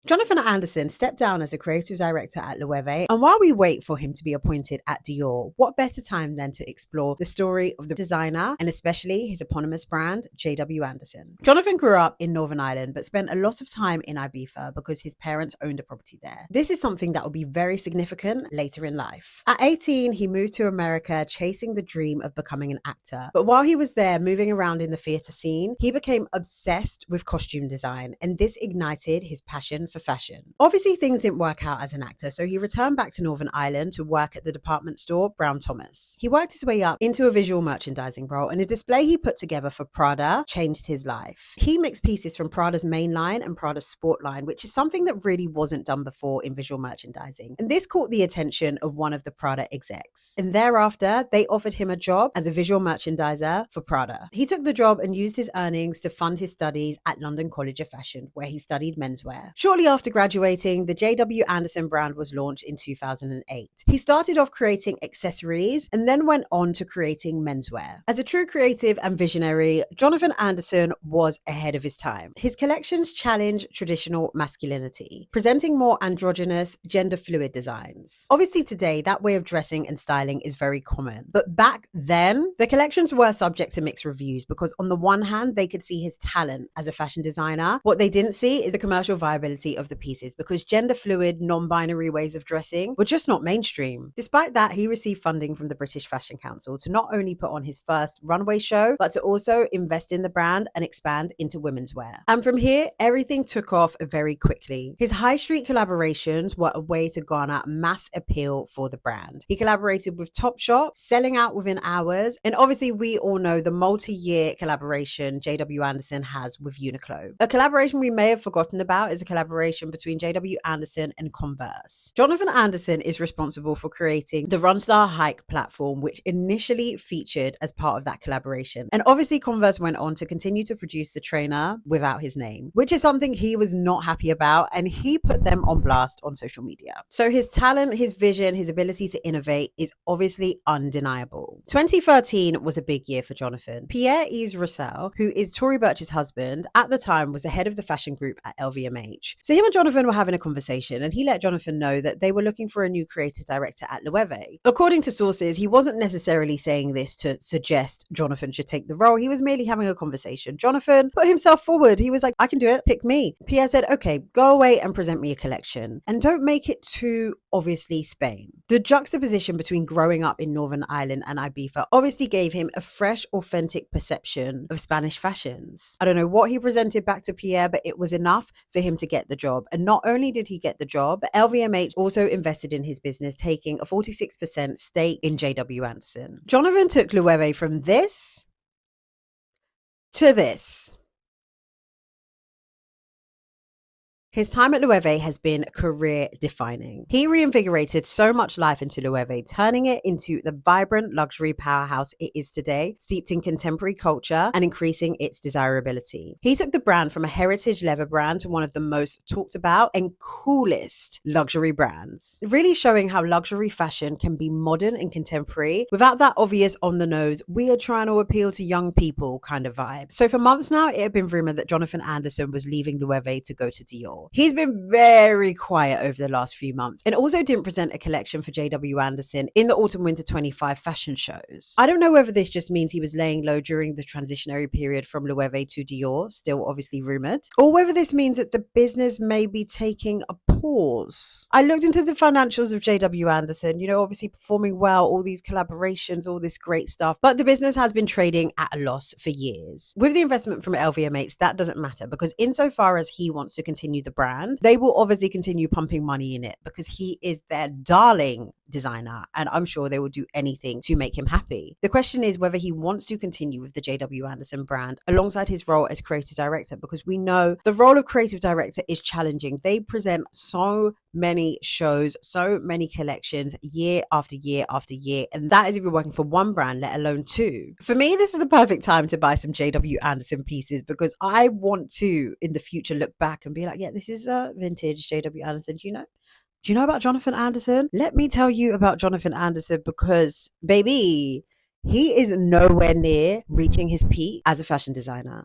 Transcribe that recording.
Jonathan Anderson stepped down as a creative director at Loewe, and while we wait for him to be appointed at Dior, what better time than to explore the story of the designer and especially his eponymous brand, JW Anderson. Jonathan grew up in Northern Ireland but spent a lot of time in Ibiza because his parents owned a property there. This is something that will be very significant later in life. At 18, he moved to America chasing the dream of becoming an actor. But while he was there moving around in the theatre scene, he became obsessed with costume design, and this ignited his passion for fashion. Obviously, things didn't work out as an actor, so he returned back to Northern Ireland to work at the department store Brown Thomas. He worked his way up into a visual merchandising role, and a display he put together for Prada changed his life. He mixed pieces from Prada's main line and Prada's sport line, which is something that really wasn't done before in visual merchandising. And this caught the attention of one of the Prada execs. And thereafter, they offered him a job as a visual merchandiser for Prada. He took the job and used his earnings to fund his studies at London College of Fashion, where he studied menswear. Shortly after graduating, the JW Anderson brand was launched in 2008. He started off creating accessories and then went on to creating menswear. As a true creative and visionary, Jonathan Anderson was ahead of his time. His collections challenge traditional masculinity, presenting more androgynous, gender-fluid designs. Obviously today, that way of dressing and styling is very common, but back then, the collections were subject to mixed reviews because on the one hand, they could see his talent as a fashion designer. What they didn't see is the commercial viability of the pieces because gender fluid, non-binary ways of dressing were just not mainstream. Despite that, he received funding from the British Fashion Council to not only put on his first runway show, but to also invest in the brand and expand into women's wear. And from here, everything took off very quickly. His high street collaborations were a way to garner mass appeal for the brand. He collaborated with Topshop, selling out within hours. And obviously, we all know the multi-year collaboration JW Anderson has with Uniqlo. A collaboration we may have forgotten about is a collaboration between JW Anderson and Converse. Jonathan Anderson is responsible for creating the Runstar Hike platform, which initially featured as part of that collaboration. And obviously, Converse went on to continue to produce the trainer without his name, which is something he was not happy about, and he put them on blast on social media. So his talent, his vision, his ability to innovate is obviously undeniable. 2013 was a big year for Jonathan. Pierre-Yves Roussel, who is Tory Burch's husband, at the time was the head of the fashion group at LVMH. So him and Jonathan were having a conversation, and he let Jonathan know that they were looking for a new creative director at Loewe. According to sources, he wasn't necessarily saying this to suggest Jonathan should take the role. He was merely having a conversation. Jonathan put himself forward. He was like, I can do it. Pick me. Pierre said, okay, go away and present me a collection. And don't make it too obviously Spain. The juxtaposition between growing up in Northern Ireland and Ibiza obviously gave him a fresh, authentic perception of Spanish fashions. I don't know what he presented back to Pierre, but it was enough for him to get the job. And not only did he get the job, but LVMH also invested in his business, taking a 46% stake in JW Anderson. Jonathan took Loewe from this to this. His time at Loewe has been career-defining. He reinvigorated so much life into Loewe, turning it into the vibrant luxury powerhouse it is today, steeped in contemporary culture and increasing its desirability. He took the brand from a heritage leather brand to one of the most talked about and coolest luxury brands, really showing how luxury fashion can be modern and contemporary without that obvious on-the-nose, we are trying to appeal to young people kind of vibe. So for months now, it had been rumored that Jonathan Anderson was leaving Loewe to go to Dior. He's been very quiet over the last few months and also didn't present a collection for JW Anderson in the Autumn-Winter 25 fashion shows. I don't know whether this just means he was laying low during the transitionary period from Loewe to Dior, still obviously rumored, or whether this means that the business may be taking a pause. I looked into the financials of JW Anderson, obviously performing well, all these collaborations, all this great stuff, but the business has been trading at a loss for years. With the investment from LVMH, that doesn't matter because insofar as he wants to continue the brand, they will obviously continue pumping money in it because he is their darling designer and I'm sure they will do anything to make him happy. The question is whether he wants to continue with the JW Anderson brand alongside his role as creative director, because we know the role of creative director is challenging. They present so many shows, so many collections year after year after year, and that is if you're working for one brand, let alone two. For me, this is the perfect time to buy some JW Anderson pieces because I want to in the future look back and be like, yeah, this is a vintage JW Anderson. Do you know about Jonathan Anderson? Let me tell you about Jonathan Anderson because, baby, he is nowhere near reaching his peak as a fashion designer.